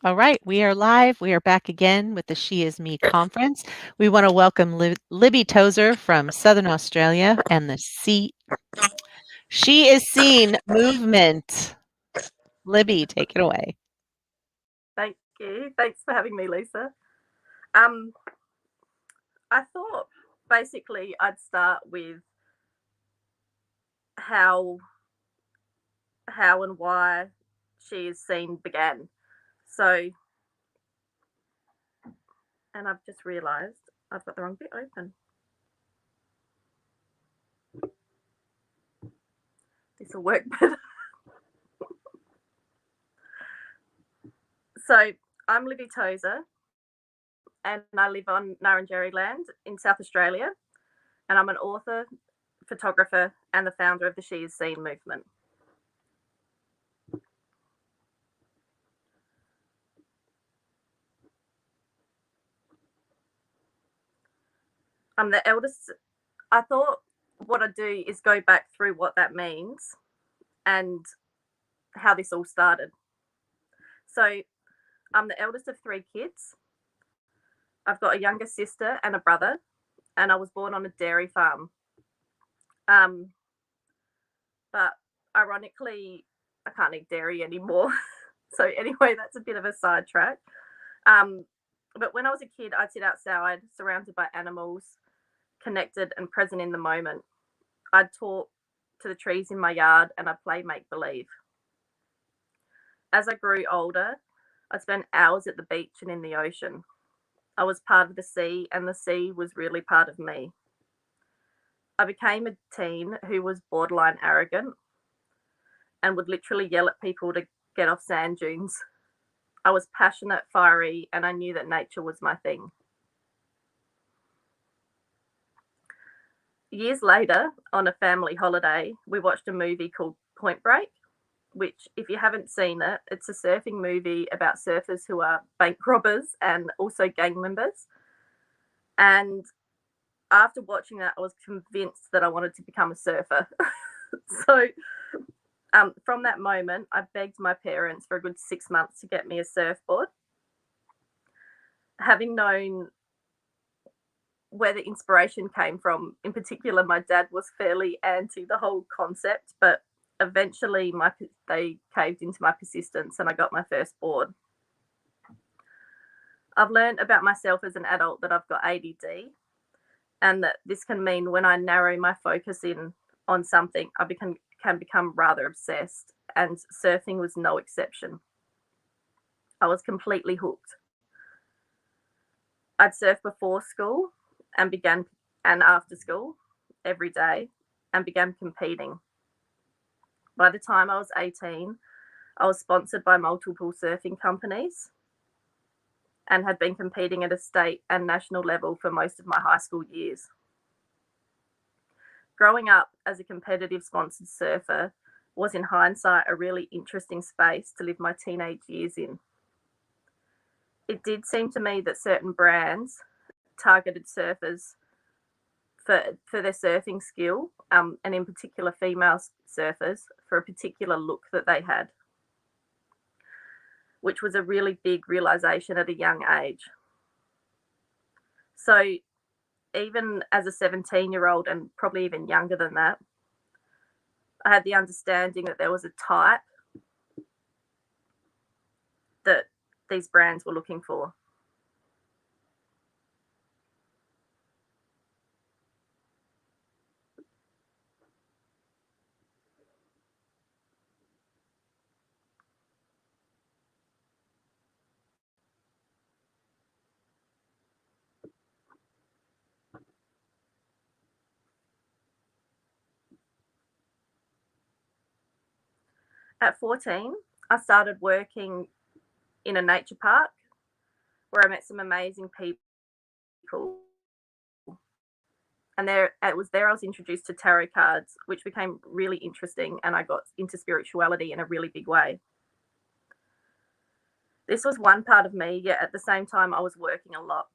All right, we are live. We are back again with the She Is Me conference. We want to welcome Libby Tozer from Southern Australia and the She Is Seen movement. Libby, take it away. Thank you. Thanks for having me, Lisa. Um, I thought basically I'd start with how and why She Is Seen began. So, and I've just realised I've got the wrong bit open. This will work better. So, I'm Libby Tozer, and I live on Nurrinjeri land in South Australia, and I'm an author, photographer, and the founder of the She Is Seen movement. I'm the eldest. I thought what I'd do is go back through what that means and how this all started. So, I'm the eldest of three kids. I've got a younger sister and a brother, and I was born on a dairy farm. Um, but ironically, I can't eat dairy anymore. So, anyway, that's a bit of a sidetrack. Um, but when I was a kid, I'd sit outside surrounded by animals, connected and present in the moment. I'd talk to the trees in my yard and I'd play make believe. As I grew older, I spent hours at the beach and in the ocean. I was part of the sea, and the sea was really part of me. I became a teen who was borderline arrogant and would literally yell at people to get off sand dunes. I was passionate, fiery, and I knew that nature was my thing. Years later, on a family holiday, we watched a movie called Point Break, which, if you haven't seen it, it's a surfing movie about surfers who are bank robbers and also gang members. And after watching that, I was convinced that I wanted to become a surfer. So, from that moment, I begged my parents for a good 6 months to get me a surfboard. Having known where the inspiration came from, in particular, my dad was fairly anti the whole concept, but eventually they caved into my persistence and I got my first board. I've learned about myself as an adult that I've got ADD, and that this can mean when I narrow my focus in on something, can become rather obsessed, and surfing was no exception. I was completely hooked. I'd surf before school and after school every day and began competing. By the time I was 18, I was sponsored by multiple surfing companies and had been competing at a state and national level for most of my high school years. Growing up as a competitive sponsored surfer was, in hindsight, a really interesting space to live my teenage years in. It did seem to me that certain brands targeted surfers for their surfing skill, and in particular female surfers, for a particular look that they had, which was a really big realization at a young age. So, even as a 17-year-old, and probably even younger than that, I had the understanding that there was a type that these brands were looking for. At 14, I started working in a nature park where I met some amazing people. And it was there I was introduced to tarot cards, which became really interesting, and I got into spirituality in a really big way. This was one part of me, yet at the same time I was working a lot.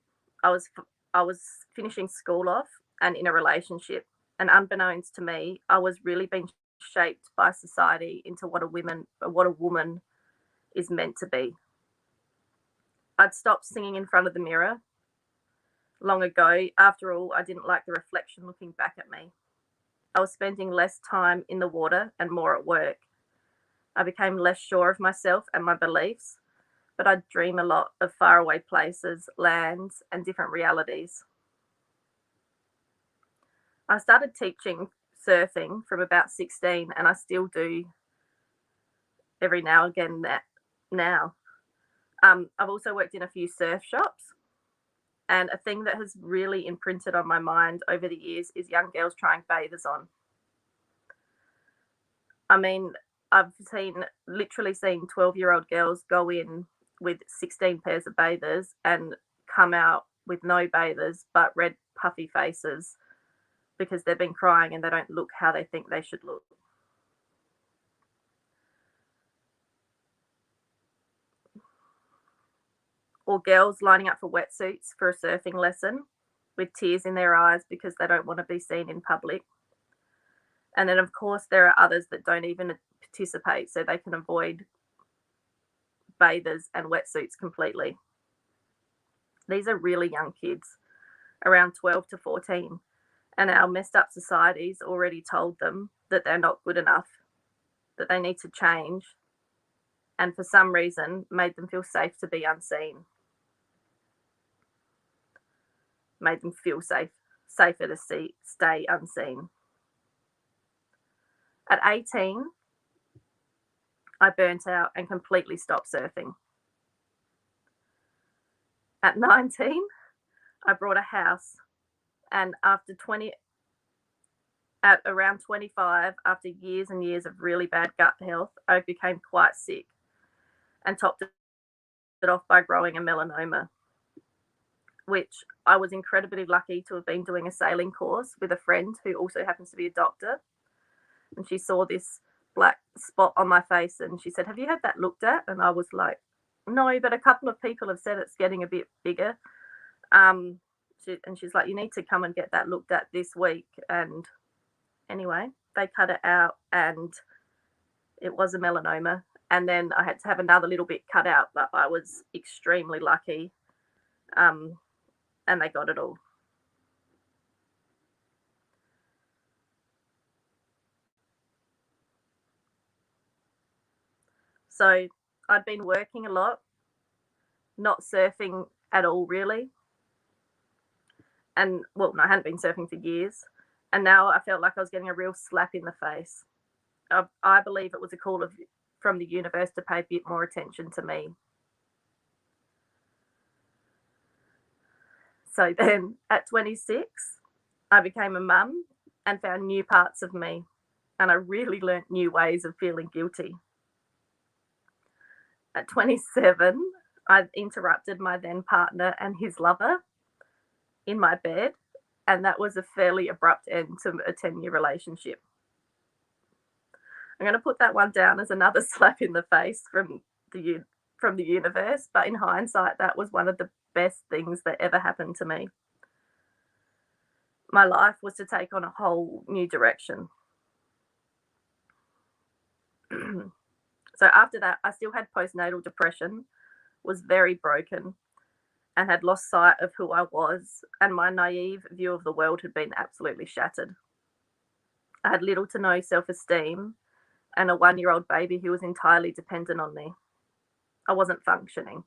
I was I was finishing school off and in a relationship, and unbeknownst to me, I was really being shaped by society into what a woman is meant to be. I'd stopped singing in front of the mirror long ago. After all, I didn't like the reflection looking back at me. I was spending less time in the water and more at work. I became less sure of myself and my beliefs, but I'd dream a lot of faraway places, lands, and different realities. I started teaching surfing from about 16, and I still do every now and again now. I've also worked in a few surf shops, and a thing that has really imprinted on my mind over the years is young girls trying bathers on. I mean, I've literally seen 12-year-old girls go in with 16 pairs of bathers and come out with no bathers but red puffy faces because they've been crying and they don't look how they think they should look. Or girls lining up for wetsuits for a surfing lesson with tears in their eyes because they don't want to be seen in public. And then, of course, there are others that don't even participate so they can avoid bathers and wetsuits completely. These are really young kids, around 12 to 14, and our messed up society's already told them that they're not good enough, that they need to change, and for some reason made them feel safe to be unseen. Made them feel safer to stay unseen. At 18, I burnt out and completely stopped surfing. At 19, I bought a house, and at around 25, after years and years of really bad gut health, I became quite sick and topped it off by growing a melanoma, which I was incredibly lucky to have been doing a sailing course with a friend who also happens to be a doctor. And she saw this black spot on my face and she said, "Have you had that looked at?" And I was like, "No, but a couple of people have said it's getting a bit bigger." And she's like, "You need to come and get that looked at this week." And anyway, they cut it out and it was a melanoma. And then I had to have another little bit cut out, but I was extremely lucky. And they got it all. So I'd been working a lot, not surfing at all, really. And well, no, I hadn't been surfing for years. And now I felt like I was getting a real slap in the face. I believe it was a call from the universe to pay a bit more attention to me. So then at 26, I became a mum and found new parts of me. And I really learnt new ways of feeling guilty. At 27, I interrupted my then partner and his lover in my bed. And that was a fairly abrupt end to a 10-year relationship. I'm going to put that one down as another slap in the face from the universe, but in hindsight, that was one of the best things that ever happened to me. My life was to take on a whole new direction. So after that, I still had postnatal depression, was very broken, and had lost sight of who I was, and my naive view of the world had been absolutely shattered. I had little to no self-esteem and a 1-year-old baby who was entirely dependent on me. I wasn't functioning.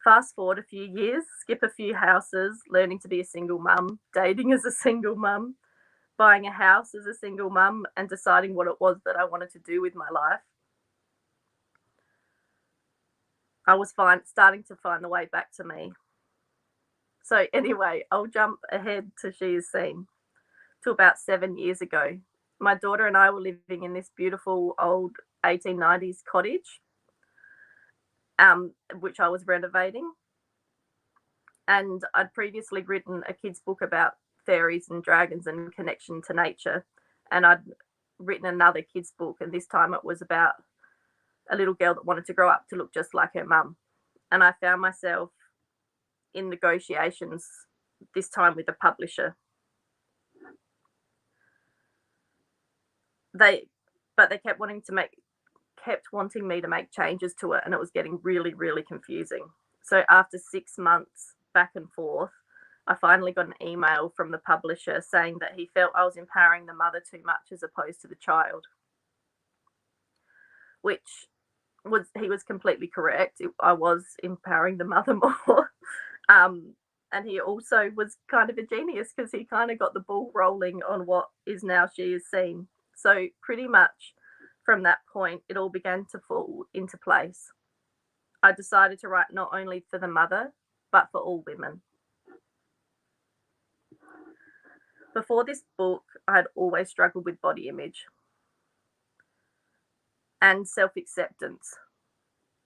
Fast forward a few years, skip a few houses, learning to be a single mum, dating as a single mum, buying a house as a single mum, and deciding what it was that I wanted to do with my life. I was starting to find the way back to me. So anyway, I'll jump ahead to She Is Seen, to about 7 years ago. My daughter and I were living in this beautiful old 1890s cottage, which I was renovating. And I'd previously written a kid's book about fairies and dragons and connection to nature. And I'd written another kid's book, and this time it was about a little girl that wanted to grow up to look just like her mum. And I found myself in negotiations, this time with a publisher. They kept wanting to kept wanting me to make changes to it, and it was getting really, really confusing. So after 6 months back and forth, I finally got an email from the publisher saying that he felt I was empowering the mother too much as opposed to the child, which he was completely correct. I was empowering the mother more. And he also was kind of a genius because he kind of got the ball rolling on what is now She Is Seen. So pretty much from that point, it all began to fall into place. I decided to write not only for the mother, but for all women. Before this book, I had always struggled with body image and self-acceptance.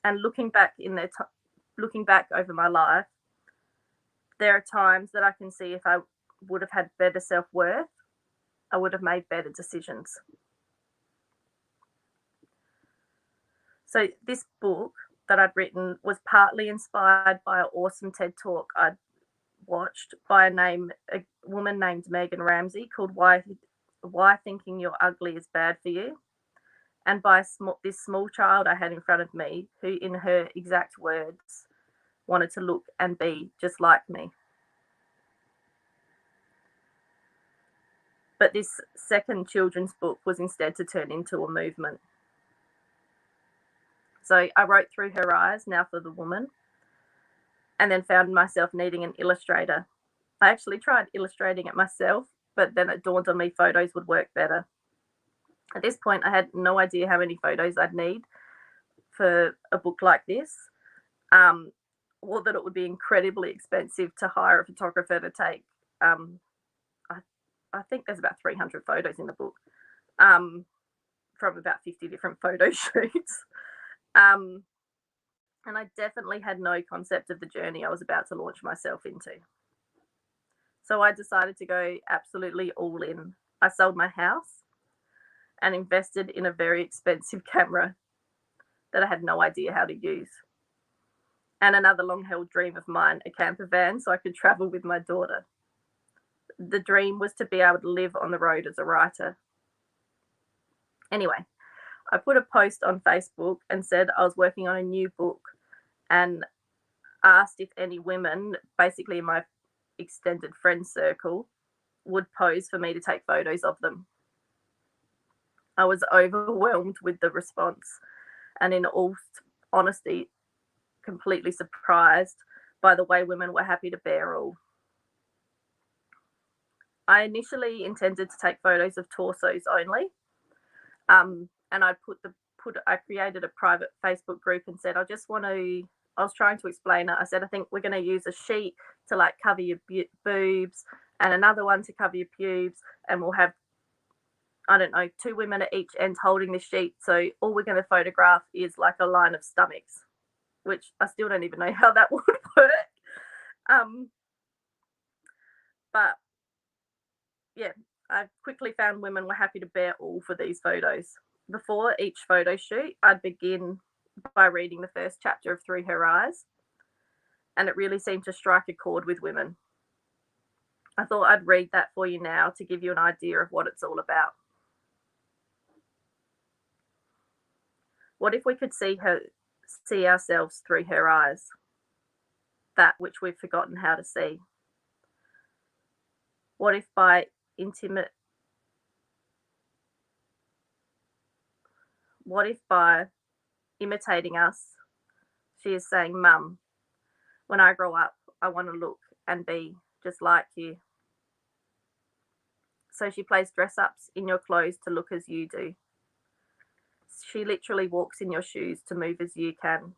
And looking back over my life, there are times that I can see if I would have had better self-worth, I would have made better decisions. So this book that I'd written was partly inspired by an awesome TED Talk I'd watched by a woman named Megan Ramsey called Why Thinking You're Ugly is Bad for You, and by this small child I had in front of me who, in her exact words, wanted to look and be just like me. But this second children's book was instead to turn into a movement. So I wrote Through Her Eyes, now for the woman, and then found myself needing an illustrator. I actually tried illustrating it myself, but then it dawned on me photos would work better. At this point, I had no idea how many photos I'd need for a book like this, or that it would be incredibly expensive to hire a photographer to take. I think there's about 300 photos in the book, from about 50 different photo shoots. And I definitely had no concept of the journey I was about to launch myself into. So I decided to go absolutely all in. I sold my house and invested in a very expensive camera that I had no idea how to use. And another long-held dream of mine, a camper van, so I could travel with my daughter. The dream was to be able to live on the road as a writer. Anyway, I put a post on Facebook and said I was working on a new book and asked if any women, basically in my extended friend circle, would pose for me to take photos of them. I was overwhelmed with the response, and in all honesty, completely surprised by the way women were happy to bear all. I initially intended to take photos of torsos only, and I created a private Facebook group and said, I was trying to explain it. I said, I think we're going to use a sheet to like cover your boobs and another one to cover your pubes, and we'll have, I don't know, 2 women at each end holding the sheet. So all we're going to photograph is like a line of stomachs, which I still don't even know how that would work. But yeah, I quickly found women were happy to bear all for these photos. Before each photo shoot, I'd begin by reading the first chapter of Through Her Eyes, and it really seemed to strike a chord with women. I thought I'd read that for you now to give you an idea of what it's all about. What if we could see ourselves through her eyes, that which we've forgotten how to see? What if by imitating us, she is saying, Mum, when I grow up, I want to look and be just like you. So she plays dress-ups in your clothes to look as you do. She literally walks in your shoes to move as you can.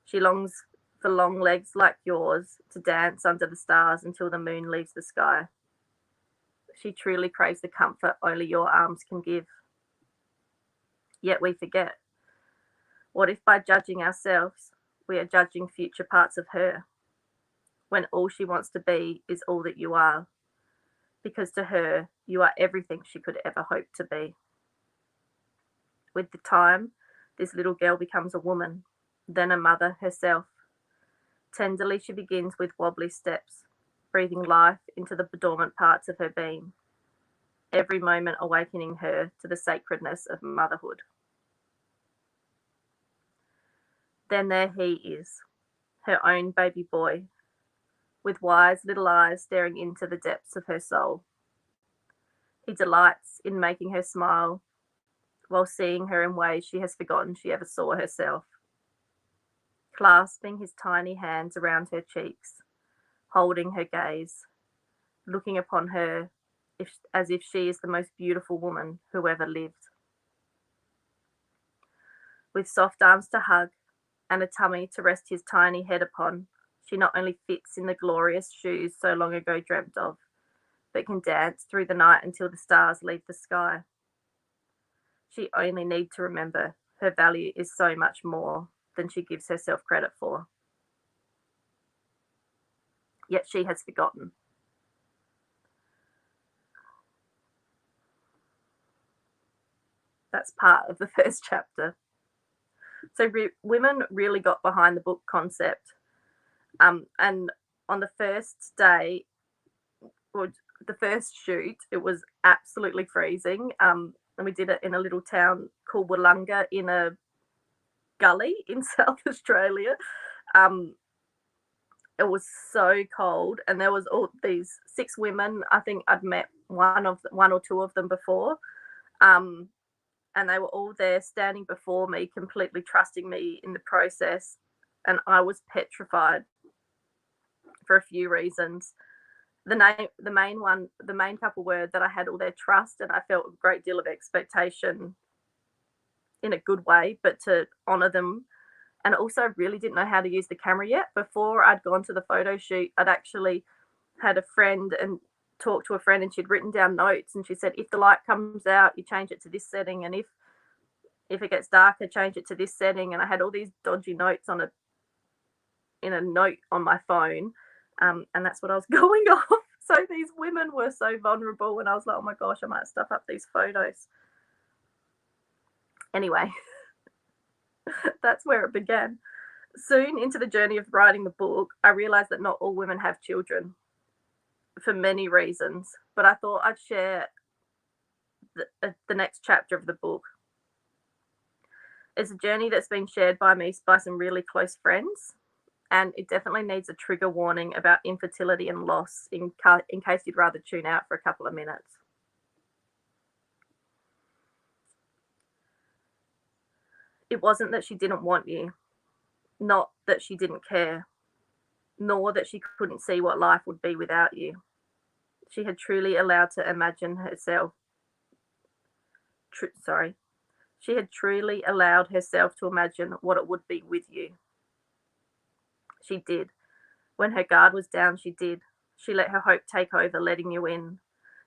She longs for long legs like yours to dance under the stars until the moon leaves the sky. She truly craves the comfort only your arms can give. Yet we forget. What if by judging ourselves, we are judging future parts of her, when all she wants to be is all that you are, because to her, you are everything she could ever hope to be. With the time, this little girl becomes a woman, then a mother herself. Tenderly she begins with wobbly steps, breathing life into the dormant parts of her being, every moment awakening her to the sacredness of motherhood. Then there he is, her own baby boy, with wise little eyes staring into the depths of her soul. He delights in making her smile while seeing her in ways she has forgotten she ever saw herself, clasping his tiny hands around her cheeks, holding her gaze, looking upon her as if she is the most beautiful woman who ever lived. With soft arms to hug and a tummy to rest his tiny head upon, she not only fits in the glorious shoes so long ago dreamt of, but can dance through the night until the stars leave the sky. She only needs to remember her value is so much more than she gives herself credit for. Yet she has forgotten. That's part of the first chapter. So women really got behind the book concept. And on the first day, or the first shoot, it was absolutely freezing. And we did it in a little town called Wollonga in a gully in South Australia. It was so cold, and there was all these 6 women. I think I'd met one or two of them before. And they were all there standing before me, completely trusting me in the process. And I was petrified for a few reasons. The main couple were that I had all their trust, and I felt a great deal of expectation in a good way, but to honour them. And also, I really didn't know how to use the camera yet. Before I'd gone to the photo shoot, I'd actually had a friend and talked to a friend, and she'd written down notes, and she said, if the light comes out, you change it to this setting, and if it gets darker, change it to this setting. And I had all these dodgy notes in a note on my phone, and that's what I was going off. So these women were so vulnerable, and I was like, oh my gosh, I might stuff up these photos. Anyway, that's where it began. Soon into the journey of writing the book, I realized that not all women have children for many reasons, but I thought I'd share the next chapter of the book. It's a journey that's been shared by me by some really close friends, and it definitely needs a trigger warning about infertility and loss in case you'd rather tune out for a couple of minutes. It wasn't that she didn't want you, not that she didn't care, nor that she couldn't see what life would be without you. She had truly allowed to imagine herself. She had truly allowed herself to imagine what it would be with you. She did. When her guard was down, she did. She let her hope take over, letting you in.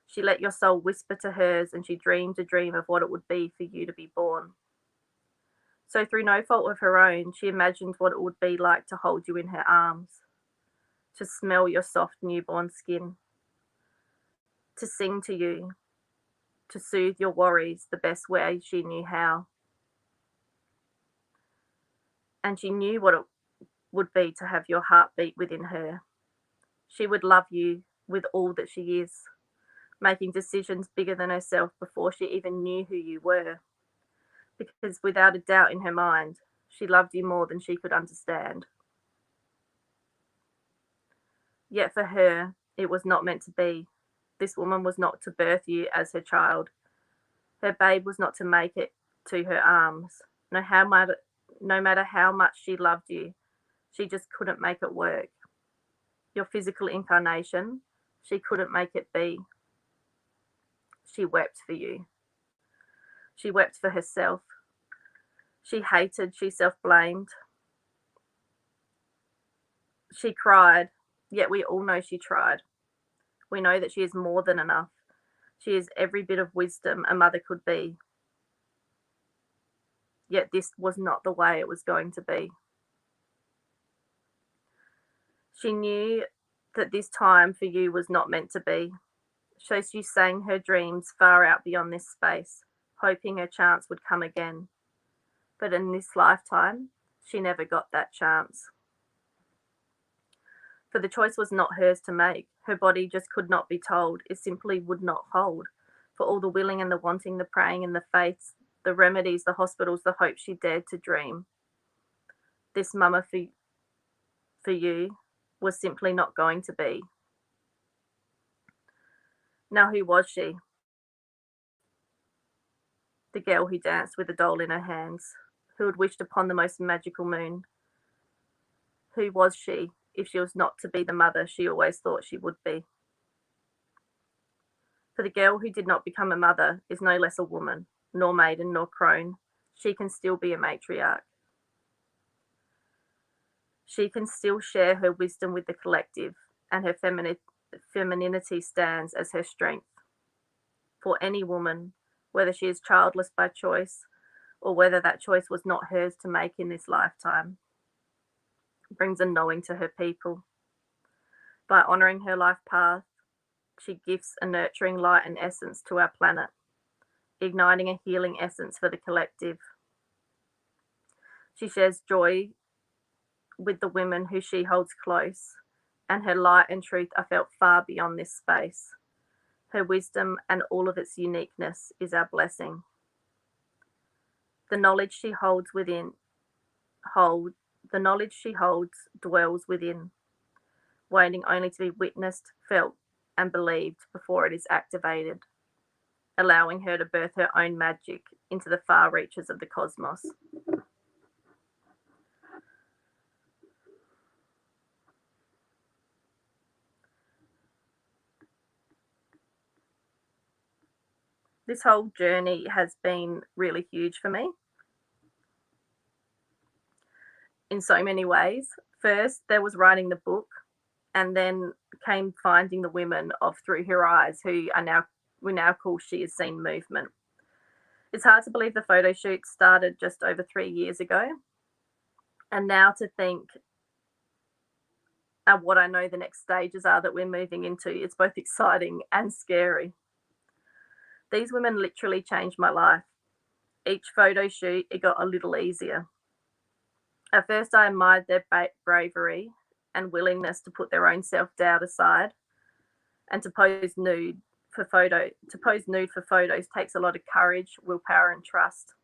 She let your soul whisper to hers, and she dreamed a dream of what it would be for you to be born. So, through no fault of her own, she imagined what it would be like to hold you in her arms, to smell your soft newborn skin, to sing to you, to soothe your worries the best way she knew how. And she knew what it would be to have your heart beat within her. She would love you with all that she is, making decisions bigger than herself before she even knew who you were. Because without a doubt in her mind, she loved you more than she could understand. Yet for her, it was not meant to be. This woman was not to birth you as her child. Her babe was not to make it to her arms. No matter how much she loved you, she just couldn't make it work. Your physical incarnation, she couldn't make it be. She wept for you. She wept for herself. She hated, she self-blamed. She cried, yet we all know she tried. We know that she is more than enough. She is every bit of wisdom a mother could be. Yet this was not the way it was going to be. She knew that this time for you was not meant to be. So she sang her dreams far out beyond this space, hoping her chance would come again. But in this lifetime, she never got that chance. For the choice was not hers to make. Her body just could not be told. It simply would not hold. For all the willing and the wanting, the praying and the faiths, the remedies, the hospitals, the hope she dared to dream. This mama for you was simply not going to be. Now, who was she? The girl who danced with a doll in her hands, who had wished upon the most magical moon. Who was she if she was not to be the mother she always thought she would be? For the girl who did not become a mother is no less a woman, nor maiden, nor crone. She can still be a matriarch. She can still share her wisdom with the collective, and her femininity stands as her strength. For any woman, whether she is childless by choice or whether that choice was not hers to make in this lifetime, brings a knowing to her people. By honouring her life path, she gifts a nurturing light and essence to our planet, igniting a healing essence for the collective. She shares joy with the women who she holds close, and her light and truth are felt far beyond this space. Her wisdom and all of its uniqueness is our blessing. The knowledge she holds dwells within, waiting only to be witnessed, felt, and believed before it is activated, allowing her to birth her own magic into the far reaches of the cosmos. This whole journey has been really huge for me in so many ways. First, there was writing the book, and then came finding the women of Through Her Eyes, who we now call She Is Seen movement. It's hard to believe the photo shoot started just over 3 years ago, and now to think what I know the next stages are that we're moving into, it's both exciting and scary. These women literally changed my life. Each photo shoot, it got a little easier. At first, I admired their bravery and willingness to put their own self-doubt aside, and to pose nude for photos takes a lot of courage, willpower, and trust.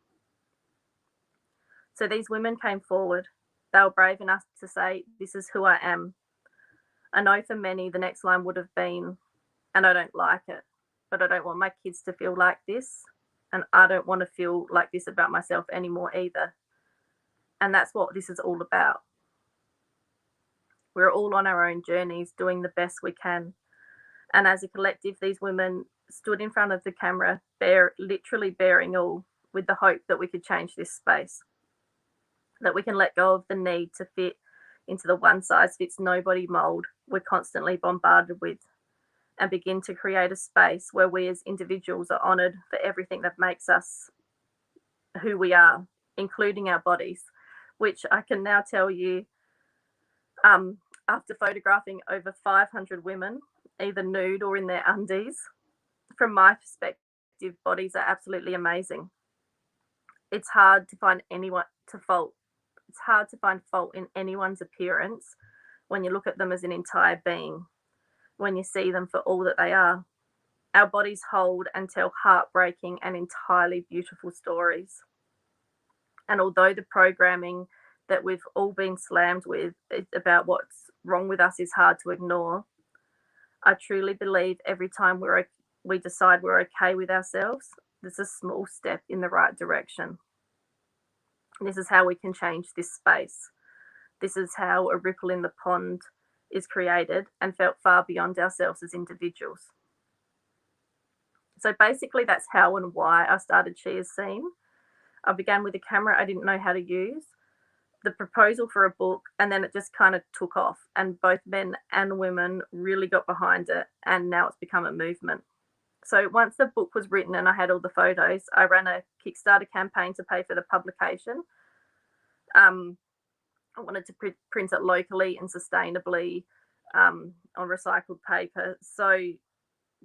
So these women came forward. They were brave enough to say, "This is who I am." I know for many the next line would have been, "And I don't like it, but I don't want my kids to feel like this, and I don't want to feel like this about myself anymore either." And that's what this is all about. We're all on our own journeys, doing the best we can. And as a collective, these women stood in front of the camera, literally bearing all, with the hope that we could change this space, that we can let go of the need to fit into the one size fits nobody mold we're constantly bombarded with, and begin to create a space where we as individuals are honoured for everything that makes us who we are, including our bodies, which I can now tell you, after photographing over 500 women, either nude or in their undies, from my perspective, bodies are absolutely amazing. It's hard to find It's hard to find fault in anyone's appearance when you look at them as an entire being, when you see them for all that they are. Our bodies hold and tell heartbreaking and entirely beautiful stories. And although the programming that we've all been slammed with about what's wrong with us is hard to ignore, I truly believe every time we decide we're okay with ourselves, there's a small step in the right direction. This is how we can change this space. This is how a ripple in the pond is created and felt far beyond ourselves as individuals. So basically, that's how and why I started She Is Seen. I began with a camera I didn't know how to use, the proposal for a book, and then it just kind of took off. And both men and women really got behind it, and now it's become a movement. So once the book was written and I had all the photos, I ran a Kickstarter campaign to pay for the publication. I wanted to print it locally and sustainably on recycled paper. So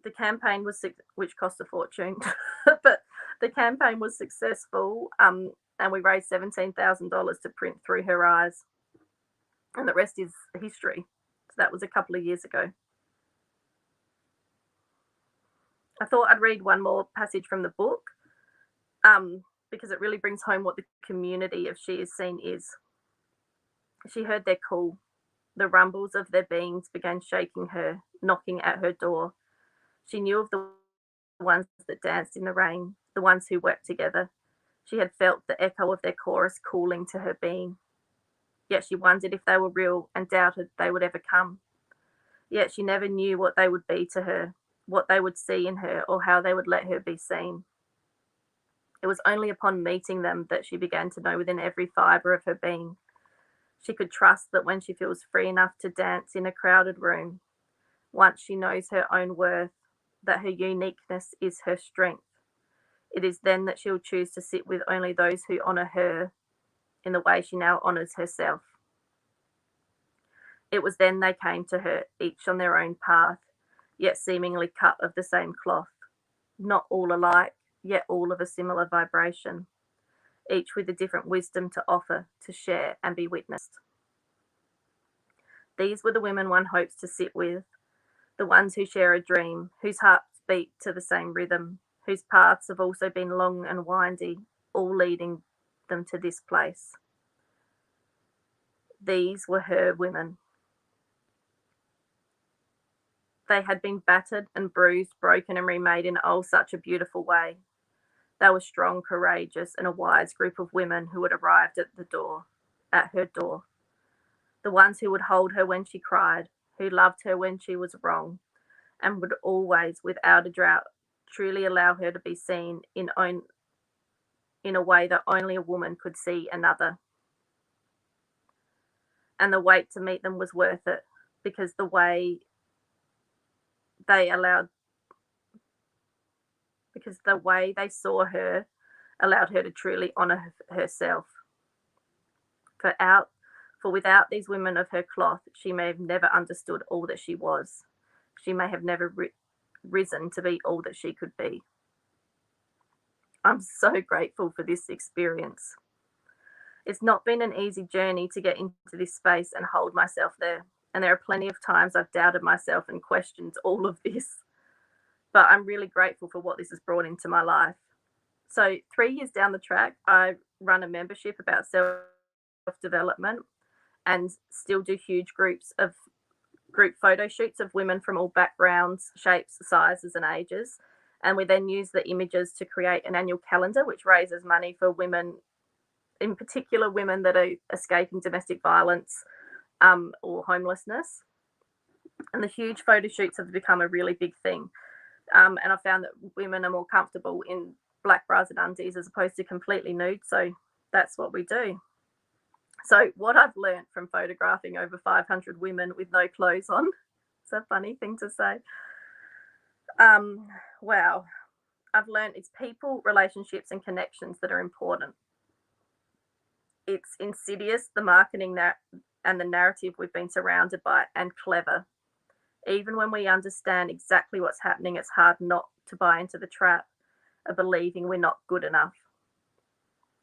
the campaign which cost a fortune, but the campaign was successful, and we raised $17,000 to print Through Her Eyes, and the rest is history. So that was a couple of years ago. I thought I'd read one more passage from the book, because it really brings home what the community of She Is Seen is. She heard their call. The rumbles of their beings began shaking her, knocking at her door. She knew of the ones that danced in the rain, the ones who wept together. She had felt the echo of their chorus calling to her being. Yet she wondered if they were real and doubted they would ever come. Yet she never knew what they would be to her, what they would see in her, or how they would let her be seen. It was only upon meeting them that she began to know within every fibre of her being. She could trust that when she feels free enough to dance in a crowded room, once she knows her own worth, that her uniqueness is her strength, it is then that she'll choose to sit with only those who honour her in the way she now honours herself. It was then they came to her, each on their own path, yet seemingly cut of the same cloth, not all alike, yet all of a similar vibration, each with a different wisdom to offer, to share, and be witnessed. These were the women one hopes to sit with, the ones who share a dream, whose hearts beat to the same rhythm, whose paths have also been long and windy, all leading them to this place. These were her women. They had been battered and bruised, broken and remade in oh such a beautiful way. They were strong, courageous, and a wise group of women who had arrived at her door. The ones who would hold her when she cried, who loved her when she was wrong, and would always, without a drought, truly allow her to be seen in a way that only a woman could see another. And the wait to meet them was worth it, because they allowed the way they saw her allowed her to truly honour herself. For out for without these women of her cloth, she may have never understood all that she was. She may have never risen to be all that she could be. I'm so grateful for this experience. It's not been an easy journey to get into this space and hold myself there. And there are plenty of times I've doubted myself and questioned all of this. But I'm really grateful for what this has brought into my life. So 3 years down the track, I run a membership about self-development and still do huge group photo shoots of women from all backgrounds, shapes, sizes, and ages. And we then use the images to create an annual calendar which raises money for women, in particular women that are escaping domestic violence or homelessness. And the huge photo shoots have become a really big thing. And I found that women are more comfortable in black bras and undies as opposed to completely nude. So that's what we do. So what I've learned from photographing over 500 women with no clothes on, it's a funny thing to say. Wow. I've learned it's people, relationships, and connections that are important. It's insidious, the marketing and the narrative we've been surrounded by, and clever. Even when we understand exactly what's happening, it's hard not to buy into the trap of believing we're not good enough.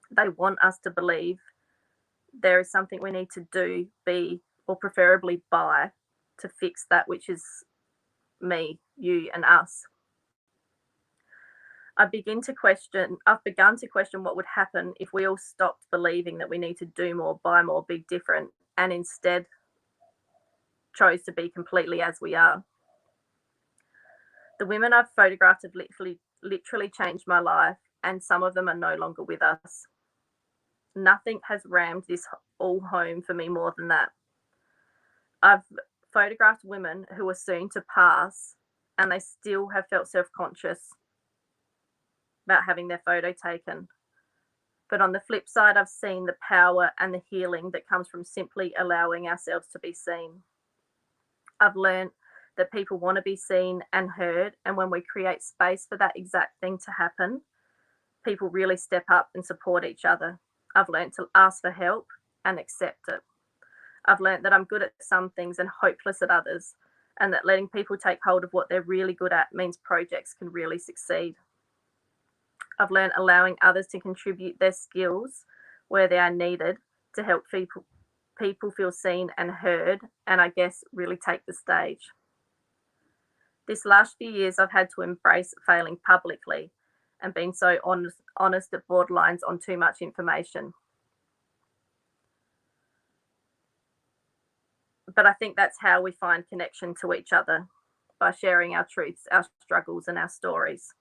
They want us to believe there is something we need to do, be, or preferably buy to fix that which is me, you, and us. I've begun to question what would happen if we all stopped believing that we need to do more, buy more, be different, and instead chose to be completely as we are. The women I've photographed have literally changed my life, and some of them are no longer with us. Nothing has rammed this all home for me more than that. I've photographed women who are soon to pass, and they still have felt self-conscious about having their photo taken. But on the flip side, I've seen the power and the healing that comes from simply allowing ourselves to be seen. I've learned that people want to be seen and heard, and when we create space for that exact thing to happen, people really step up and support each other. I've learned to ask for help and accept it. I've learned that I'm good at some things and hopeless at others, and that letting people take hold of what they're really good at means projects can really succeed. I've learned allowing others to contribute their skills where they are needed to help people feel seen and heard, and I guess really take the stage. This last few years, I've had to embrace failing publicly and being so honest at borderlines on too much information. But I think that's how we find connection to each other, by sharing our truths, our struggles, and our stories.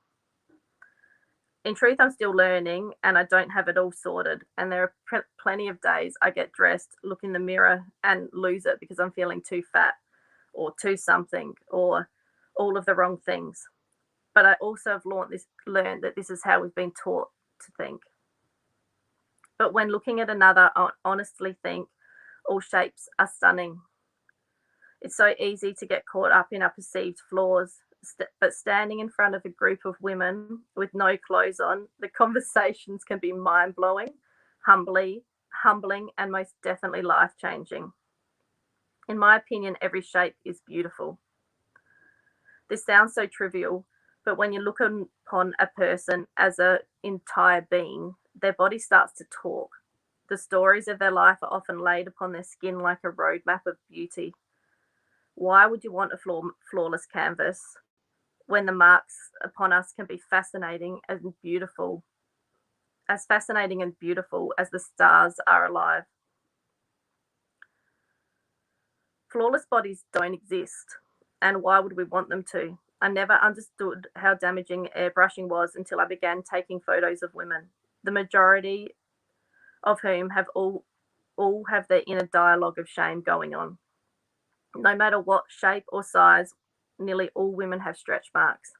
In truth, I'm still learning and I don't have it all sorted. And there are plenty of days I get dressed, look in the mirror, and lose it because I'm feeling too fat or too something or all of the wrong things. But I also have learned that this is how we've been taught to think. But when looking at another, I honestly think all shapes are stunning. It's so easy to get caught up in our perceived flaws, but standing in front of a group of women with no clothes on, the conversations can be mind blowing, humbling, and most definitely life changing. In my opinion, every shape is beautiful. This sounds so trivial, but when you look upon a person as an entire being, their body starts to talk. The stories of their life are often laid upon their skin like a roadmap of beauty. Why would you want a flawless canvas when the marks upon us can be fascinating and beautiful as the stars are alive? Flawless bodies don't exist, and why would we want them to? I never understood how damaging airbrushing was until I began taking photos of women, the majority of whom all have their inner dialogue of shame going on. No matter what shape or size, nearly all women have stretch marks,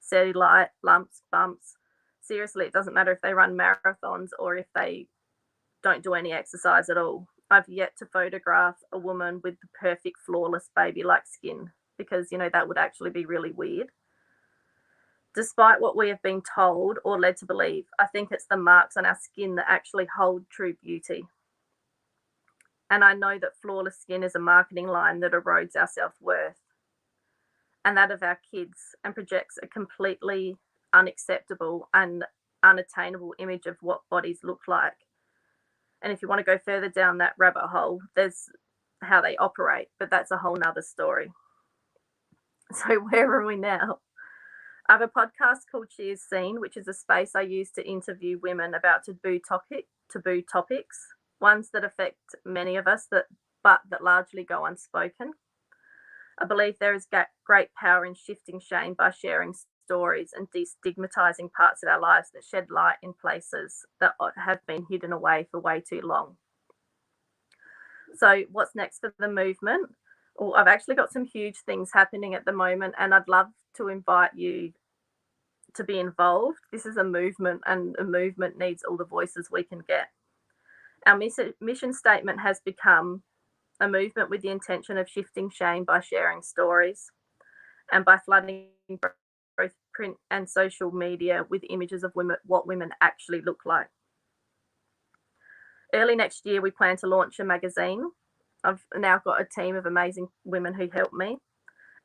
cellulite, lumps, bumps. Seriously, it doesn't matter if they run marathons or if they don't do any exercise at all. I've yet to photograph a woman with the perfect, flawless baby like skin because, that would actually be really weird. Despite what we have been told or led to believe, I think it's the marks on our skin that actually hold true beauty. And I know that flawless skin is a marketing line that erodes our self worth and that of our kids and projects a completely unacceptable and unattainable image of what bodies look like. And if you want to go further down that rabbit hole, there's how they operate, but that's a whole nother story. So where are we now? I have a podcast called She Is Seen, which is a space I use to interview women about taboo topics, ones that affect many of us, but that largely go unspoken. I believe there is great power in shifting shame by sharing stories and destigmatizing parts of our lives that shed light in places that have been hidden away for way too long. So what's next for the movement? Well, I've actually got some huge things happening at the moment, and I'd love to invite you to be involved. This is a movement, and a movement needs all the voices we can get. Our mission statement has become a movement with the intention of shifting shame by sharing stories and by flooding both print and social media with images of what women actually look like. Early next year, we plan to launch a magazine. I've now got a team of amazing women who help me.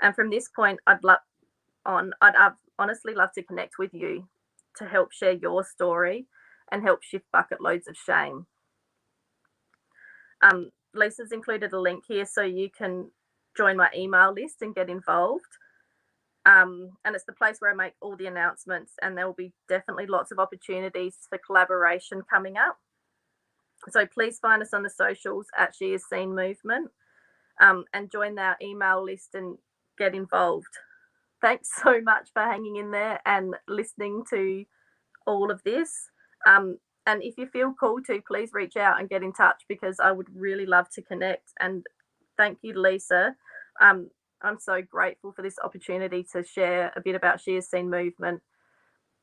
And from this point, I'd honestly love to connect with you to help share your story and help shift bucket loads of shame. Lisa's included a link here so you can join my email list and get involved. And it's the place where I make all the announcements, and there will be definitely lots of opportunities for collaboration coming up. So please find us on the socials at She Is Seen Movement, and join our email list and get involved. Thanks so much for hanging in there and listening to all of this. And if you feel called to, please reach out and get in touch because I would really love to connect. And thank you, Lisa. I'm so grateful for this opportunity to share a bit about She Is Seen Movement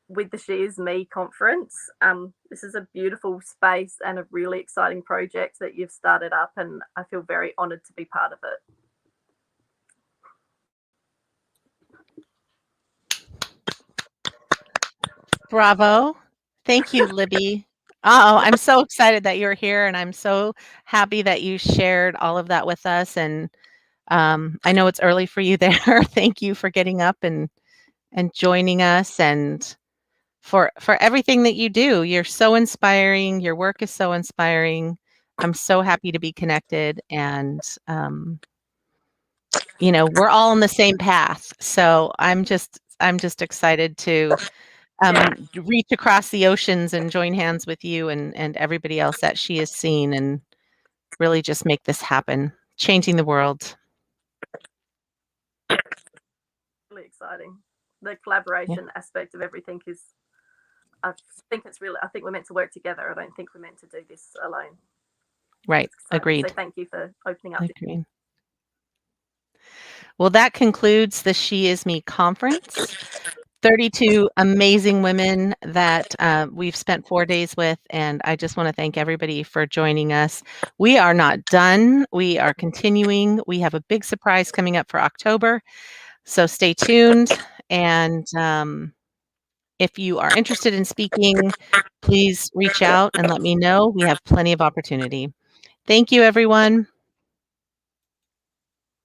with the She Is Me conference. This is a beautiful space and a really exciting project that you've started up, and I feel very honoured to be part of it. Bravo. Thank you, Libby. Oh, I'm so excited that you're here, and I'm so happy that you shared all of that with us. And I know it's early for you there. Thank you for getting up and joining us, and for everything that you do. You're so inspiring. Your work is so inspiring. I'm so happy to be connected, and we're all on the same path. So I'm just excited to reach across the oceans and join hands with you and everybody else that She Is Seen, and really just make this happen. changing the world. Really exciting. The Yeah. collaboration aspect of everything is, I think it's really, I think we're meant to work together. I don't think we're meant to do this alone. Right. It's exciting. Agreed. So thank you for opening up. Agreed. Well, that concludes the She Is Me conference. 32 amazing women that we've spent 4 days with, and I just want to thank everybody for joining us. We are not done. We are continuing. We have a big surprise coming up for October, so stay tuned. And if you are interested in speaking, please reach out and let me know. We have plenty of opportunity. Thank you, everyone.